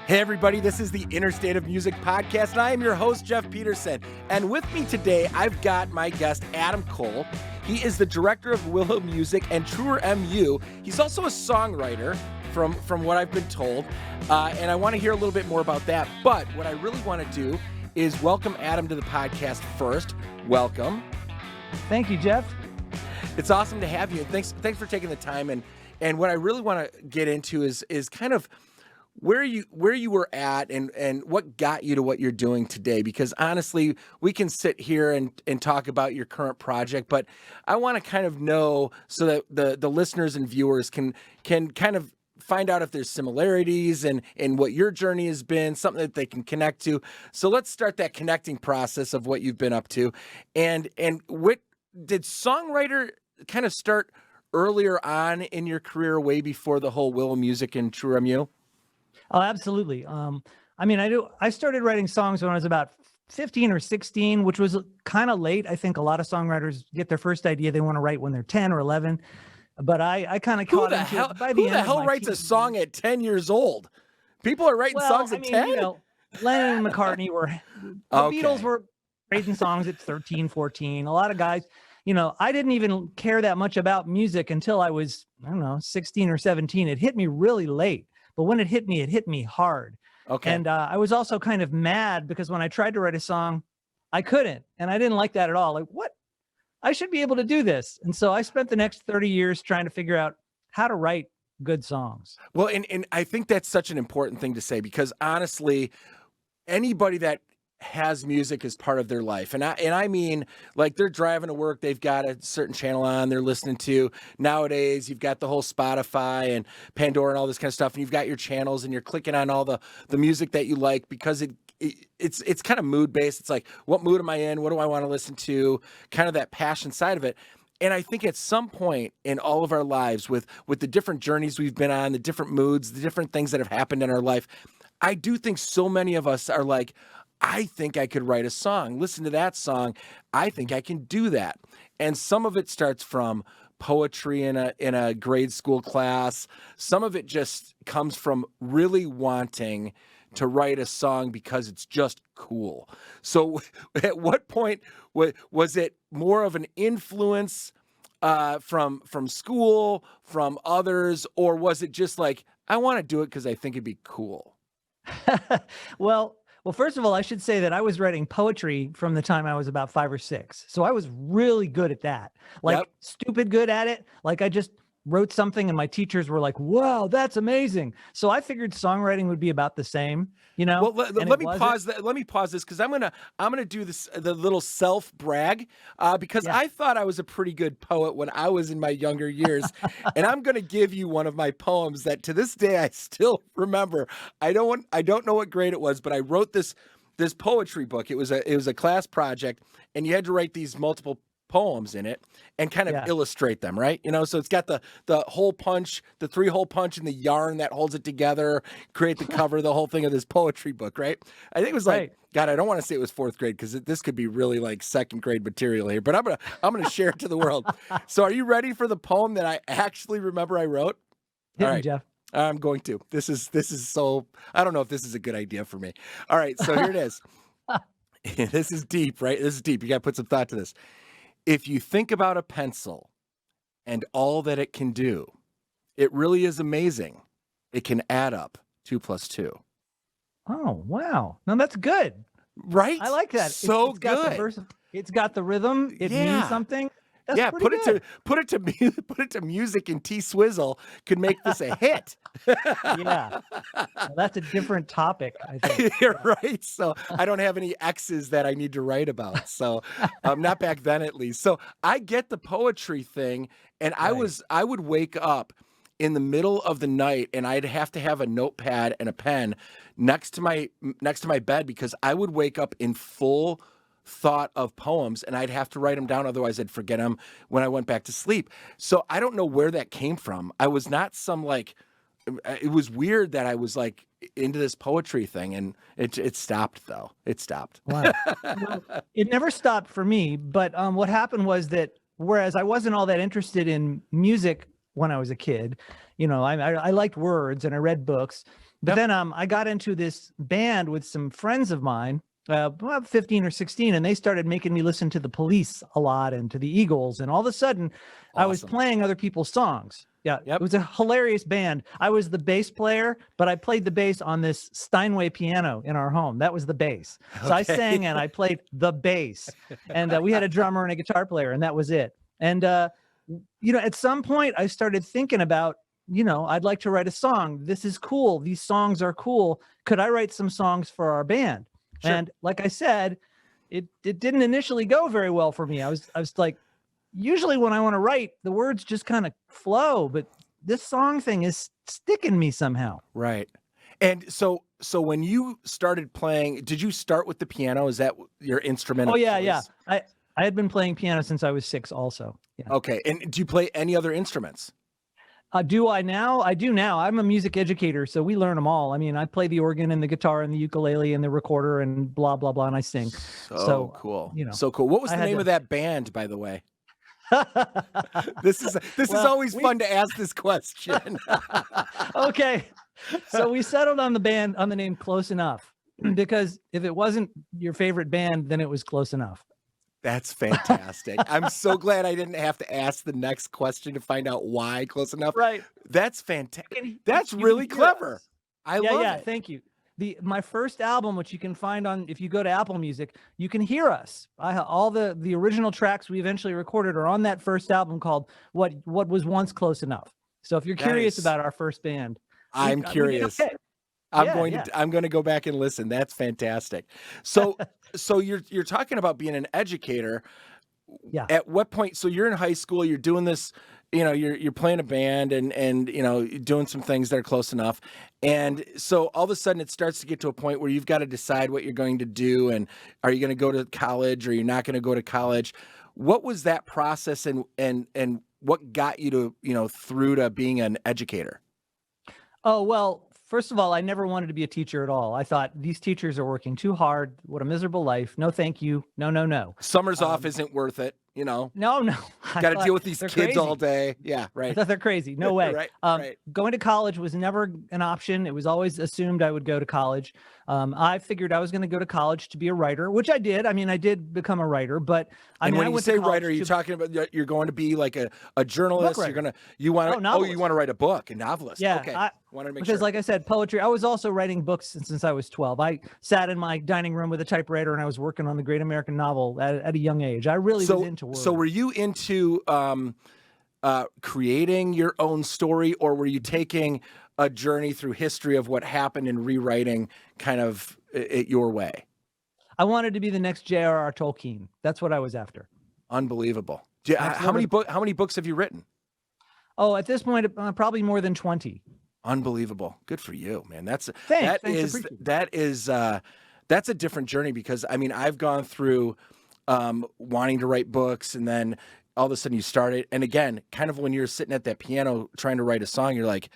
Hey everybody, this is the Interstate of Music podcast, and I am your host, Jeff Peterson. And with me today, I've got my guest, Adam Cole. He is the director of Willow Music and TruerMU. He's also a songwriter, from what I've been told, and I want to hear a little bit more about that. But what I really want to do is welcome Adam to the podcast first. Welcome. Thank you, Jeff. It's awesome to have you, and thanks for taking the time. And what I really want to get into is kind of where you were at and what got you to what you're doing today, because honestly, we can sit here and talk about your current project, but I want to kind of know so that the listeners and viewers can kind of find out if there's similarities and what your journey has been, something that they can connect to. So let's start that connecting process of what you've been up to. And what did songwriter kind of start earlier on in your career, way before the whole Willow Music and TruerMU? Oh, absolutely. I started writing songs when I was about 15 or 16, which was kind of late. I think a lot of songwriters get their first idea they want to write when they're 10 or 11. But I kind of caught into it by the end. Who the hell writes a song at 10 years old? People are writing songs at 10? Lennon and McCartney the Beatles were writing songs at 13, 14. A lot of guys, I didn't even care that much about music until I was, 16 or 17. It hit me really late. But when it hit me hard. Okay. And I was also kind of mad because when I tried to write a song, I couldn't. And I didn't like that at all. Like, what? I should be able to do this. And so I spent the next 30 years trying to figure out how to write good songs. Well, and I think that's such an important thing to say, because honestly, anybody that has music as part of their life, and I mean, like, they're driving to work, they've got a certain channel on they're listening to. Nowadays you've got the whole Spotify and Pandora and all this kind of stuff, and you've got your channels and you're clicking on all the music that you like, because it's kind of mood based. It's like, what mood am I in, what do I want to listen to, kind of that passion side of it. And I think at some point in all of our lives, with the different journeys we've been on, the different moods, the different things that have happened in our life, I do think so many of us are like, I think I could write a song. Listen to that song. I think I can do that. And some of it starts from poetry in a grade school class. Some of it just comes from really wanting to write a song because it's just cool. So at what point was it more of an influence from school, from others, or was it just like, I want to do it because I think it'd be cool? Well, first of all, I should say that I was writing poetry from the time I was about 5 or 6. So I was really good at that, stupid good at it. Like, I just wrote something and my teachers were like, wow, that's amazing. So I figured songwriting would be about the same, Well, let me pause this, because I'm gonna do this, the little self brag, because I thought I was a pretty good poet when I was in my younger years, and I'm gonna give you one of my poems that to this day I still remember. I don't know what grade it was, but I wrote this poetry book. It was a class project, and you had to write these multiple poems in it and kind of illustrate them, right? So it's got the hole punch, the 3-hole punch, and the yarn that holds it together, create the cover, the whole thing of this poetry book, right? I think it was like, God, I don't want to say it was 4th grade, because this could be really like 2nd grade material here, but I'm gonna share it to the world. So are you ready for the poem that I actually remember I wrote? All right, Jeff. I'm going to. This is so, I don't know if this is a good idea for me. All right, so here it is. This is deep, right? This is deep. You got to put some thought to this. If you think about a pencil and all that it can do, it really is amazing. It can add up 2 + 2. Oh, wow. No, that's good. Right? I like that. So good. It's got the rhythm. It means something. That's put it to music, and T-Swizzle could make this a hit. Well, that's a different topic, I think. You're right. So I don't have any X's that I need to write about. So not back then, at least. So I get the poetry thing, and I would wake up in the middle of the night, and I'd have to have a notepad and a pen next to my bed, because I would wake up in full thought of poems, and I'd have to write them down, otherwise I'd forget them when I went back to sleep. So I don't know where that came from. I was not it was weird that I was like into this poetry thing, and it stopped though. It stopped. Wow. Well, it never stopped for me, but what happened was that whereas I wasn't all that interested in music when I was a kid, I liked words and I read books. But then I got into this band with some friends of mine, about 15 or 16, and they started making me listen to the Police a lot and to the Eagles. And all of a sudden, I was playing other people's songs. Yeah, it was a hilarious band. I was the bass player, but I played the bass on this Steinway piano in our home. That was the bass. So I sang and I played the bass. And we had a drummer and a guitar player, and that was it. And, at some point, I started thinking about, I'd like to write a song. This is cool. These songs are cool. Could I write some songs for our band? Sure. And like I said, it didn't initially go very well for me. I was like, usually when I want to write, the words just kind of flow, but this song thing is sticking me somehow. Right. And so when you started playing, did you start with the piano? Is that your instrument? Oh, yeah, yeah. I had been playing piano since I was 6 also. Yeah. Okay. And do you play any other instruments? Do I now? I do now. I'm a music educator, so we learn them all. I mean, I play the organ and the guitar and the ukulele and the recorder and blah, blah, blah, and I sing. So cool. So cool. What was the name of that band, by the way? This is always fun to ask this question. Okay. So we settled on the name Close Enough, because if it wasn't your favorite band, then it was close enough. That's fantastic. I'm so glad I didn't have to ask the next question to find out why Close Enough. Right. That's fantastic. That's really clever. I love it. Yeah, thank you. My first album, which you can find if you go to Apple Music, you can hear us. All the original tracks we eventually recorded are on that first album called What Was Once Close Enough. So if you're curious about our first band, I'm curious. I'm going to go back and listen. That's fantastic. So you're talking about being an educator. Yeah. At what point? So you're in high school, you're doing this, you're playing a band and doing some things that are close enough. And so all of a sudden it starts to get to a point where you've got to decide what you're going to do. And are you going to go to college or you're not going to go to college? What was that process and what got you to, through to being an educator? Oh, well, first of all, I never wanted to be a teacher at all. I thought these teachers are working too hard. What a miserable life. No, thank you. No, no, no. Summers off isn't worth it. No. Got to deal with these kids crazy. All day. Yeah, right. I thought they're crazy. No way. Right. Going to college was never an option. It was always assumed I would go to college. I figured I was going to go to college to be a writer, which I did. I mean, I did become a writer, but when you say writer, you're talking about you're going to be like a journalist. You want to write a book, a novelist. Yeah. Okay. Because like I said, poetry. I was also writing books since I was 12. I sat in my dining room with a typewriter and I was working on the Great American Novel at a young age. I really was into words. So were you into creating your own story, or were you taking a journey through history of what happened and rewriting kind of it your way? I wanted to be the next J.R.R. Tolkien. That's what I was after. Unbelievable. How many books have you written? Oh, at this point, probably more than 20. Unbelievable. Good for you, man. That's a different journey, because I mean, I've gone through wanting to write books, and then all of a sudden you start it. And again, kind of when you're sitting at that piano trying to write a song, you're like,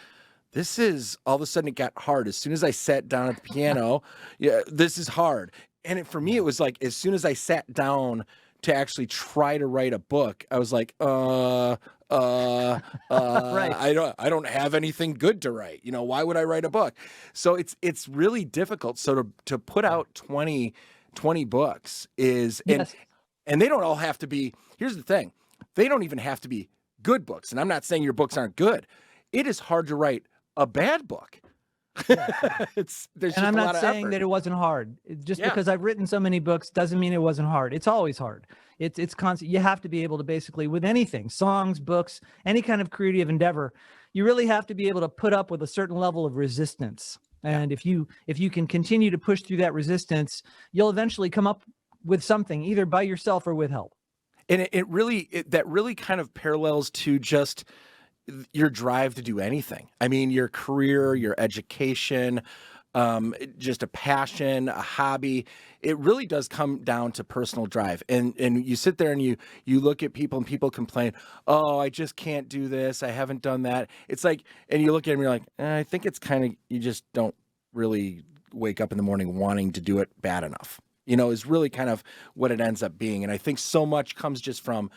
all of a sudden it got hard. As soon as I sat down at the piano, this is hard. And for me, it was like, as soon as I sat down to actually try to write a book, I was like, right. I don't have anything good to write. Why would I write a book? So it's really difficult. So to put out 20 books is, and they don't all have to be, here's the thing. They don't even have to be good books. And I'm not saying your books aren't good. It is hard to write a bad book. I'm not saying that it wasn't hard. Because I've written so many books doesn't mean it wasn't hard. It's always hard. It's constant. You have to be able to basically, with anything, songs, books, any kind of creative endeavor, you really have to be able to put up with a certain level of resistance. And if you can continue to push through that resistance, you'll eventually come up with something, either by yourself or with help. And that really kind of parallels to just your drive to do anything. I mean, your career, your education, just a passion, a hobby. It really does come down to personal drive. And you sit there and you look at people and people complain, oh, I just can't do this. I haven't done that. It's like, and you look at them and you're like, I think it's kind of, you just don't really wake up in the morning wanting to do it bad enough, is really kind of what it ends up being. And I think so much comes just from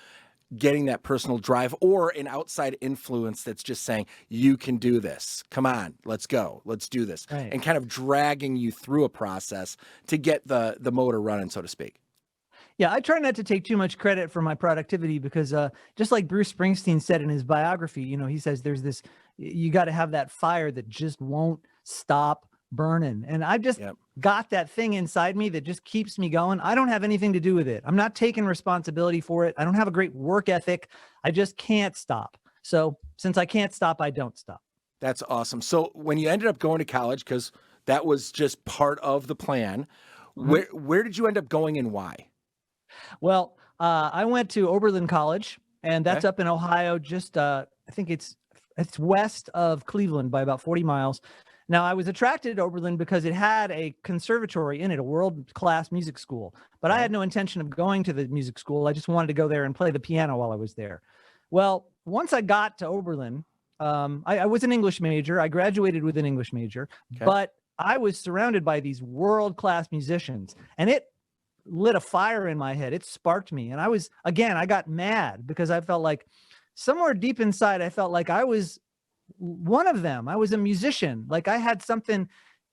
getting that personal drive or an outside influence that's just saying, you can do this. Come on, let's go. Let's do this. Right. And kind of dragging you through a process to get the motor running, so to speak. Yeah, I try not to take too much credit for my productivity because just like Bruce Springsteen said in his biography, he says there's this, you got to have that fire that just won't stop burning. And I just got that thing inside me that just keeps me going. I don't have anything to do with it. I'm not taking responsibility for it. I don't have a great work ethic. I just can't stop. So since I can't stop, I don't stop. That's awesome. So when you ended up going to college, because that was just part of the plan, where did you end up going and why? Well, I went to Oberlin College, and that's up in Ohio. Just I think it's west of Cleveland by about 40 miles. Now, I was attracted to Oberlin because it had a conservatory in it, a world-class music school. But I had no intention of going to the music school. I just wanted to go there and play the piano while I was there. Well, once I got to Oberlin, I was an English major. I graduated with an English major, but I was surrounded by these world-class musicians, and it lit a fire in my head. It sparked me. And I got mad because I felt like somewhere deep inside, I felt like I was one of them. I was a musician. Like I had something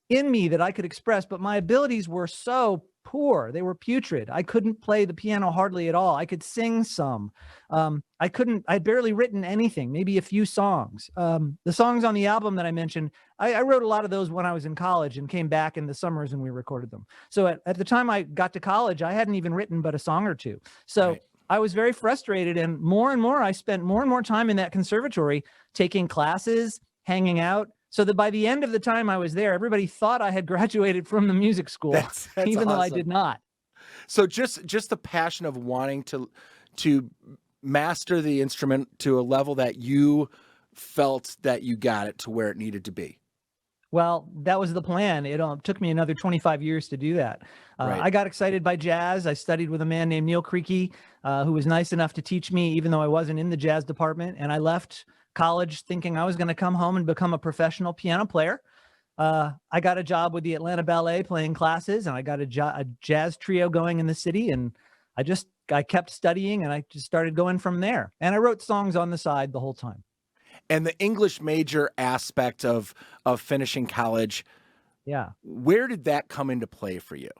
in me that I could express, but my abilities were so poor. They were putrid. I couldn't play the piano hardly at all. I could sing some. I'd barely written anything, maybe a few songs. The songs on the album that I mentioned, I wrote a lot of those when I was in college and came back in the summers and we recorded them. So at the time I got to college, I hadn't even written but a song or two. So I was very frustrated, and more, I spent more and more time in that conservatory taking classes, hanging out, so that by the end of the time I was there, everybody thought I had graduated from the music school, that's even awesome. though I did not. So just the passion of wanting to master the instrument to a level that you felt that you got it to where it needed to be. Well, that was the plan. It took me another 25 years to do that. I got excited by jazz. I studied with a man named Neil Creaky, who was nice enough to teach me, even though I wasn't in the jazz department. And I left college thinking I was going to come home and become a professional piano player. I got a job with the Atlanta Ballet playing classes, and I got a jazz trio going in the city. And I kept studying, and I just started going from there. And I wrote songs on the side the whole time. And the English major aspect of finishing college, where did that come into play for you?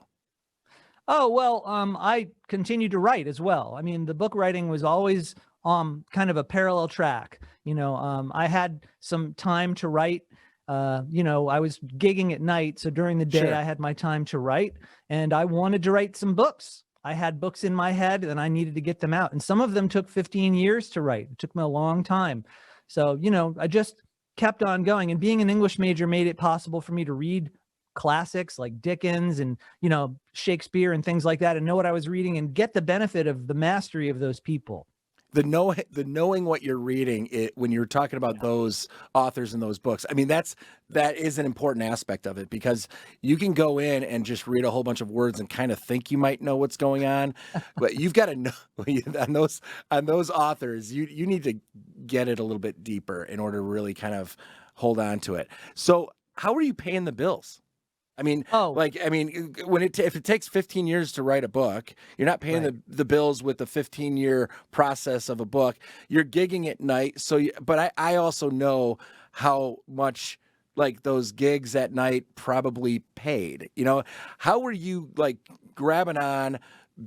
Oh, well, I continued to write as well. I mean, the book writing was always kind of a parallel track. I had some time to write. I was gigging at night, so during the day I had my time to write, and I wanted to write some books. I had books in my head, and I needed to get them out. And some of them took 15 years to write. It took me a long time. So, I just kept on going, and being an English major made it possible for me to read classics like Dickens and, Shakespeare and things like that, and know what I was reading and get the benefit of the mastery of those people. The knowing what you're reading when you're talking about those authors and those books. I mean, that is an important aspect of it, because you can go in and just read a whole bunch of words and kind of think you might know what's going on, but you've got to know on those authors. You need to get it a little bit deeper in order to really kind of hold on to it. So how are you paying the bills? I mean, if it takes 15 years to write a book, you're not paying the bills with the 15-year process of a book. You're gigging at night. But I also know how much like those gigs at night probably paid. How were you like grabbing on,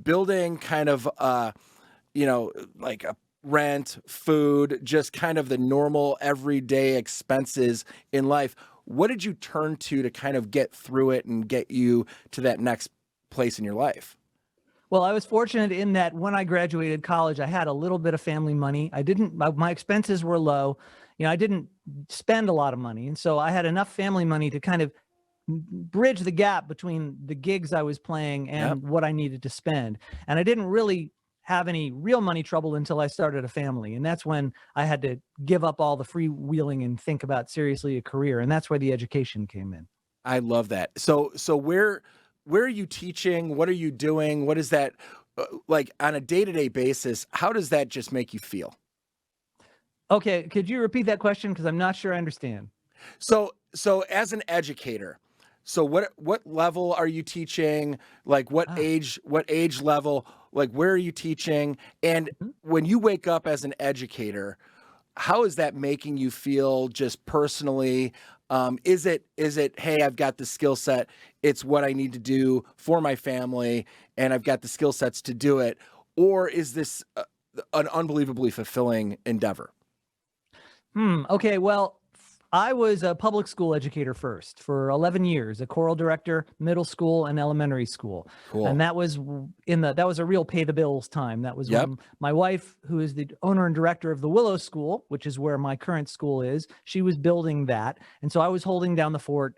building kind of like a rent, food, just kind of the normal everyday expenses in life? What did you turn to kind of get through it and get you to that next place in your life? Well, I was fortunate in that when I graduated college, I had a little bit of family money. My expenses were low. I didn't spend a lot of money. And so I had enough family money to kind of bridge the gap between the gigs I was playing and what I needed to spend. And I didn't really have any real money trouble until I started a family. And that's when I had to give up all the freewheeling and think about seriously a career. And that's where the education came in. I love that. So where are you teaching? What are you doing? What is that like on a day-to-day basis? How does that just make you feel? Okay. Could you repeat that question? Because I'm not sure I understand. So as an educator, so what level are you teaching? Like what age level? Like, where are you teaching? And Mhm. when you wake up as an educator, how is that making you feel just personally? Is it, hey, I've got the skill set. It's what I need to do for my family, and I've got the skill sets to do it. Or is this an unbelievably fulfilling endeavor? Okay. Well, I was a public school educator first for 11 years, a choral director, middle school and elementary school. And Cool. that was that was a real pay the bills time. That was Yep. when my wife, who is the owner and director of the Willow School, which is where my current school is, she was building that. And so I was holding down the fort,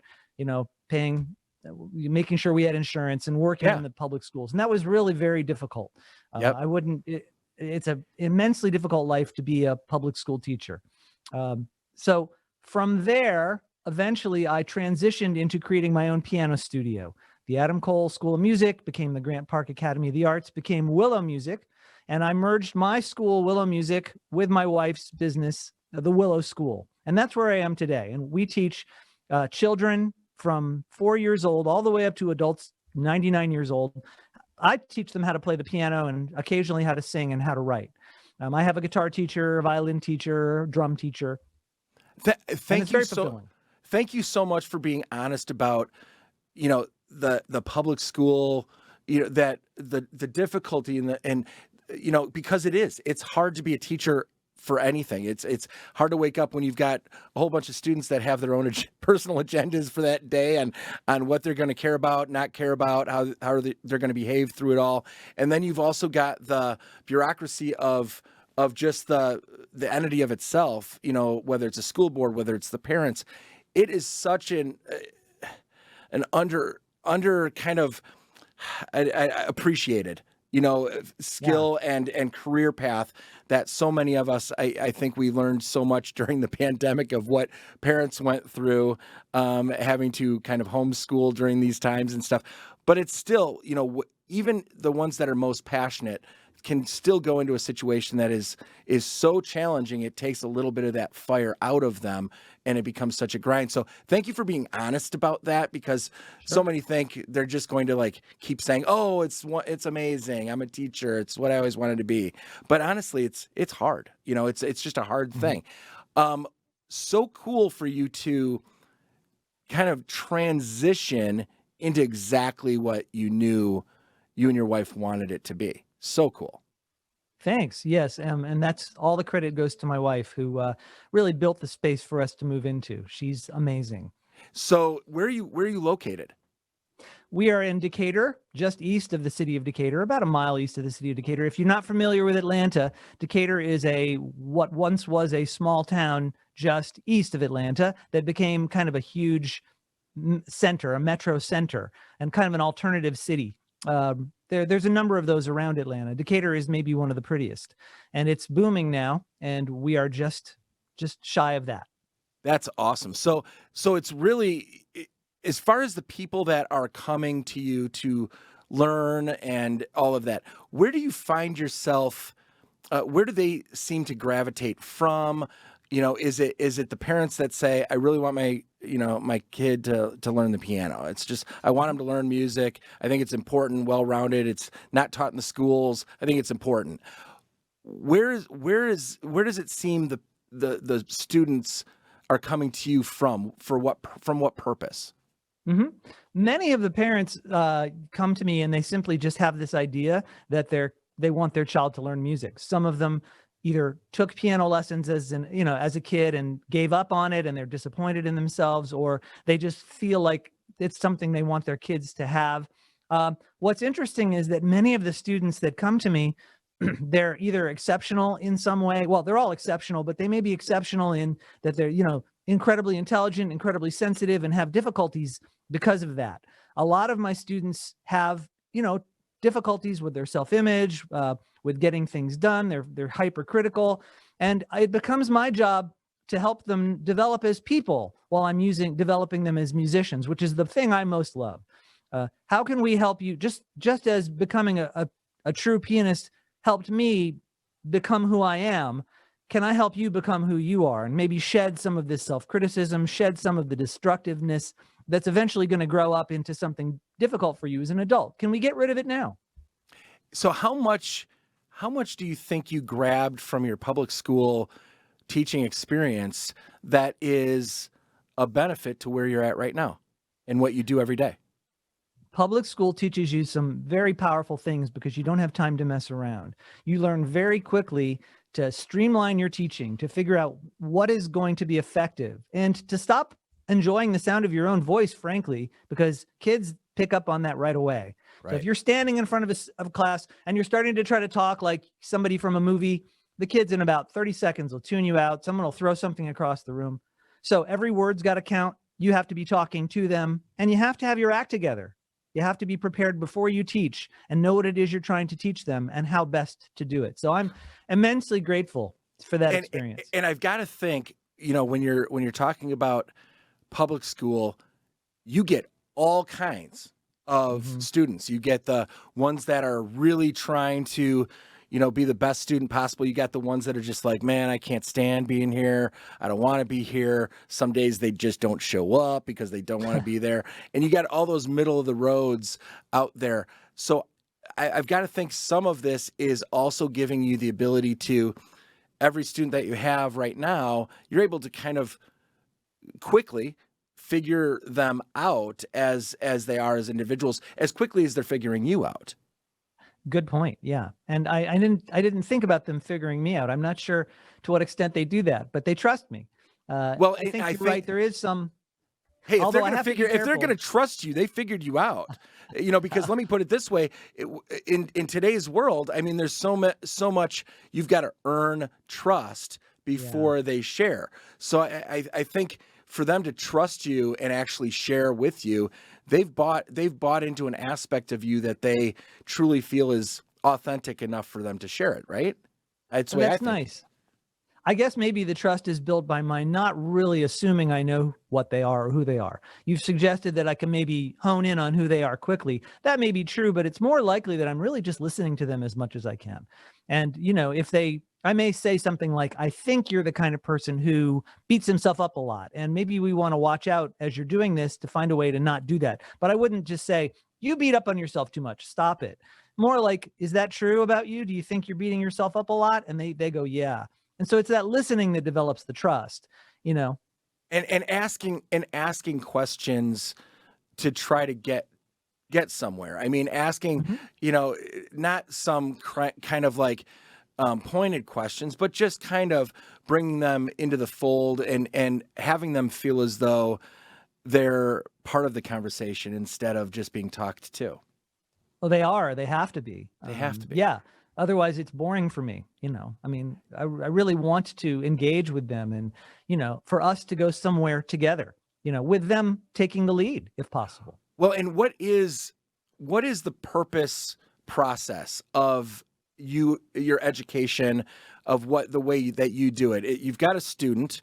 paying, making sure we had insurance and working Yeah. in the public schools. And that was really very difficult. Yep. I wouldn't, it's a immensely difficult life to be a public school teacher. So from there, eventually I transitioned into creating my own piano studio. The Adam Cole School of Music became the Grant Park Academy of the Arts, became Willow Music, and I merged my school, Willow Music, with my wife's business, the Willow School. And that's where I am today. And we teach children from 4 years old all the way up to adults 99 years old. I teach them how to play the piano and occasionally how to sing and how to write. I have a guitar teacher, a violin teacher, drum teacher. And Thank it's you very so fulfilling. thank you so much for being honest about, the public school, that the difficulty and because it's hard to be a teacher for anything. It's hard to wake up when you've got a whole bunch of students that have their own personal agendas for that day and on what they're going to care about, not care about, how they're going to behave through it all. And then you've also got the bureaucracy of just the entity of itself, whether it's a school board, whether it's the parents. It is such an under kind of appreciated, skill and career path that so many of us, I think we learned so much during the pandemic of what parents went through, having to kind of homeschool during these times and stuff. But it's still, even the ones that are most passionate can still go into a situation that is so challenging. It takes a little bit of that fire out of them, and it becomes such a grind. So thank you for being honest about that, because so many think they're just going to keep saying, "Oh, it's amazing. I'm a teacher. It's what I always wanted to be." But honestly, it's hard. It's just a hard thing. So cool for you to kind of transition into exactly what you knew you and your wife wanted it to be. So cool. Thanks. Yes. And that's all the credit goes to my wife, who really built the space for us to move into. She's amazing. So where are you located? We are in Decatur, just east of the city of Decatur, about a mile east of the city of Decatur. If you're not familiar with Atlanta, Decatur is what once was a small town just east of Atlanta that became kind of a huge center, a metro center, and kind of an alternative city. There's a number of those around Atlanta. Decatur is maybe one of the prettiest, and it's booming now, and we are just shy of that. That's awesome. So it's really, as far as the people that are coming to you to learn and all of that, where do you find yourself? Where do they seem to gravitate from? Is it the parents that say, "I really want my kid to learn the piano. It's just, I want him to learn music. I think it's important, well-rounded. It's not taught in the schools. I think it's important." Where does it seem the students are coming to you from what purpose? Mm-hmm. Many of the parents come to me and they simply just have this idea that they want their child to learn music. Some of them either took piano lessons as a kid and gave up on it and they're disappointed in themselves, or they just feel like it's something they want their kids to have. What's interesting is that many of the students that come to me, they're either exceptional in some way. Well, they're all exceptional, but they may be exceptional in that they're, incredibly intelligent, incredibly sensitive, and have difficulties because of that. A lot of my students have, difficulties with their self-image, with getting things done. They're hypercritical, and it becomes my job to help them develop as people while I'm developing them as musicians, which is the thing I most love. How can we help you? Just as becoming a true pianist helped me become who I am, can I help you become who you are, and maybe shed some of this self-criticism, shed some of the destructiveness that's eventually going to grow up into something difficult for you as an adult? Can we get rid of it now? So how much do you think you grabbed from your public school teaching experience that is a benefit to where you're at right now and what you do every day? Public school teaches you some very powerful things because you don't have time to mess around. You learn very quickly to streamline your teaching, to figure out what is going to be effective, and to stop enjoying the sound of your own voice, frankly, because kids pick up on that right away. So if Right. you're standing in front of a class and you're starting to try to talk like somebody from a movie, the kids in about 30 seconds will tune you out. Someone will throw something across the room. So every word's got to count. You have to be talking to them, and you have to have your act together. You have to be prepared before you teach and know what it is you're trying to teach them and how best to do it. So I'm immensely grateful for that And experience. and I've got to think, when you're talking about public school, you get all kinds of Mhm. students. You get the ones that are really trying to, be the best student possible. You got the ones that are just like, man, I can't stand being here. I don't want to be here. Some days they just don't show up because they don't want to be there. And you got all those middle of the roads out there. So I've got to think some of this is also giving you the ability to, every student that you have right now, you're able to kind of quickly figure them out as they are as individuals, as quickly as they're figuring you out. Good point. Yeah. And I didn't think about them figuring me out. I'm not sure to what extent they do that, but they trust me. Well, I think I you're think, right. There is some, hey, although I have to be if they're careful. gonna trust you, they figured you out. Because let me put it this way: in today's world, I mean, there's so much you've got to earn trust Yeah. before they share. So I think for them to trust you and actually share with you, they've bought into an aspect of you that they truly feel is authentic enough for them to share it. Right? That's the And way I that's think. nice. I guess maybe the trust is built by my not really assuming I know what they are or who they are. You've suggested that I can maybe hone in on who they are quickly. That may be true, but it's more likely that I'm really just listening to them as much as I can. And, I may say something like, I think you're the kind of person who beats himself up a lot. And maybe we want to watch out as you're doing this to find a way to not do that. But I wouldn't just say, you beat up on yourself too much. Stop it. More like, is that true about you? Do you think you're beating yourself up a lot? And they go, yeah. And so it's that listening that develops the trust, you know. And asking questions to try to get somewhere. I mean, asking, Mhm. not some kind of like pointed questions, but just kind of bringing them into the fold and having them feel as though they're part of the conversation instead of just being talked to. Well, they are. They have to be. They have to be. Yeah. Otherwise, it's boring for me. I mean, I really want to engage with them and, for us to go somewhere together, with them taking the lead if possible. Well, and what is the purpose process of your education, of the way that you do it? You've got a student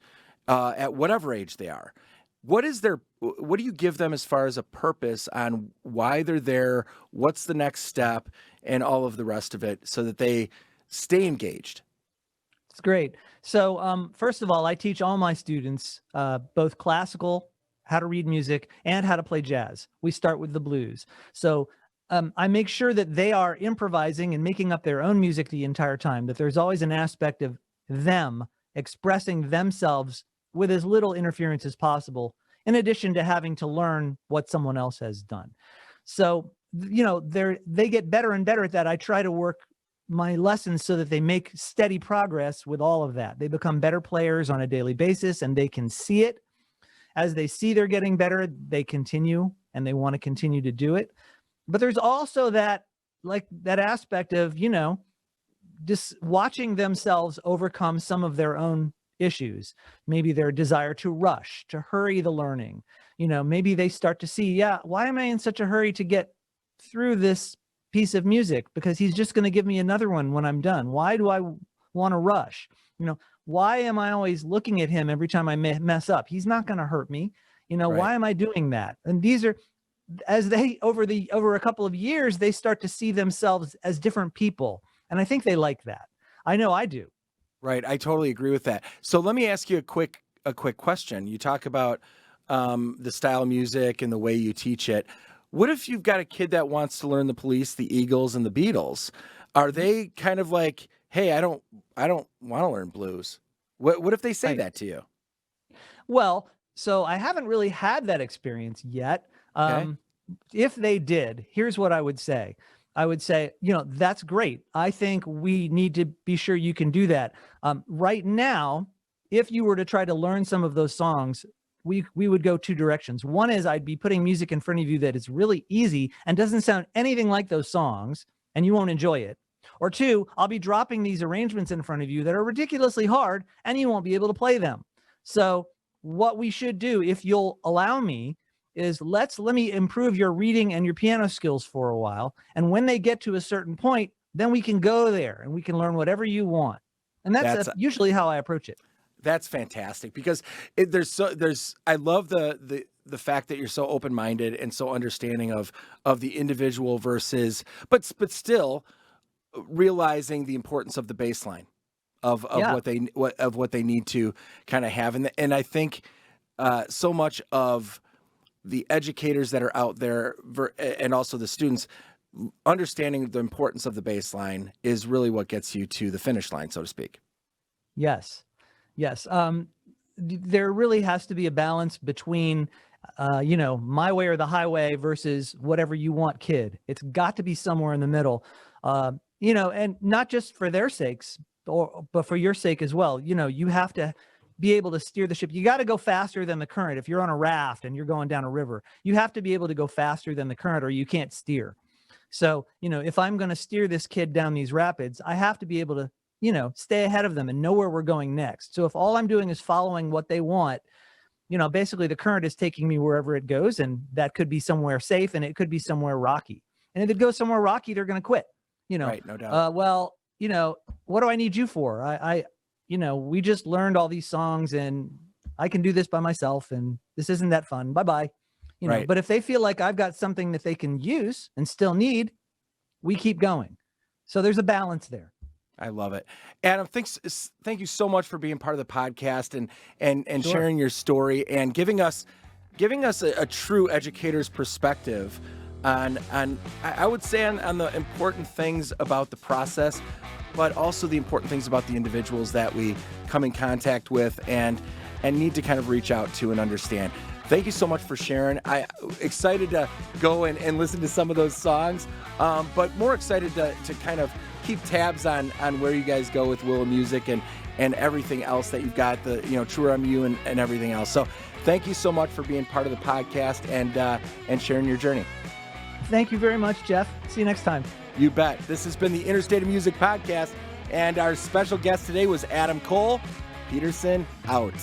at whatever age they are. What do you give them as far as a purpose on why they're there? What's the next step and all of the rest of it so that they stay engaged? It's great. So, first of all, I teach all my students both classical, how to read music, and how to play jazz. We start with the blues. So, I make sure that they are improvising and making up their own music the entire time, that there's always an aspect of them expressing themselves with as little interference as possible, in addition to having to learn what someone else has done. So, they get better and better at that. I try to work my lessons so that they make steady progress with all of that. They become better players on a daily basis, and they can see it. As they see they're getting better, they continue and they want to continue to do it. But there's also that aspect of, just watching themselves overcome some of their own issues. Maybe their desire to rush, to hurry the learning. Maybe they start to see, yeah, why am I in such a hurry to get through this piece of music? Because he's just going to give me another one when I'm done. Why do I want to rush? Why am I always looking at him every time I mess up? He's not going to hurt me. Right. Why am I doing that? And these are, as they over a couple of years, they start to see themselves as different people. And I think they like that. I know I do. Right. I totally agree with that. So let me ask you a quick question. You talk about the style of music and the way you teach it. What if you've got a kid that wants to learn the Police, the Eagles, and the Beatles? Are they kind of like, hey, I don't want to learn blues? What if they say that to you? Well, so I haven't really had that experience yet. Okay. If they did, here's what I would say. I would say, that's great. I think we need to be sure you can do that. Right now, if you were to try to learn some of those songs, we would go two directions. One is I'd be putting music in front of you that is really easy and doesn't sound anything like those songs, and you won't enjoy it. Or two, I'll be dropping these arrangements in front of you that are ridiculously hard, and you won't be able to play them. So what we should do, if you'll allow me, is let me improve your reading and your piano skills for a while. And when they get to a certain point, then we can go there and we can learn whatever you want. And that's usually how I approach it. That's fantastic, because I love the fact that you're so open-minded and so understanding of the individual versus, but still realizing the importance of the baseline of what they need to kind of have. And I think so much of the educators that are out there and also the students understanding the importance of the baseline is really what gets you to the finish line, so to speak. Yes. There really has to be a balance between, my way or the highway versus whatever you want, kid. It's got to be somewhere in the middle, and not just for their sakes, but for your sake as well. You have to be able to steer the ship. You got to go faster than the current. If you're on a raft and you're going down a river, you have to be able to go faster than the current or you can't steer. So, if I'm going to steer this kid down these rapids, I have to be able to, stay ahead of them and know where we're going next. So if all I'm doing is following what they want, basically the current is taking me wherever it goes, and that could be somewhere safe and it could be somewhere rocky. And if it goes somewhere rocky, they're going to quit, Right, no doubt. What do I need you for? We just learned all these songs and I can do this by myself and this isn't that fun. Bye-bye. Right. But if they feel like I've got something that they can use and still need, we keep going. So there's a balance there. I love it. Adam, thank you so much for being part of the podcast and Sure. sharing your story and giving us a true educator's perspective on I would say on the important things about the process, but also the important things about the individuals that we come in contact with and need to kind of reach out to and understand. Thank you so much for sharing. I'm excited to go and listen to some of those songs, but more excited to kind of keep tabs on where you guys go with Willow Music and everything else that you've got, the TruerMU and everything else. So thank you so much for being part of the podcast and sharing your journey. Thank you very much, Jeff. See you next time. You bet. This has been the Interstate of Music podcast, and our special guest today was Adam Cole. Peterson out.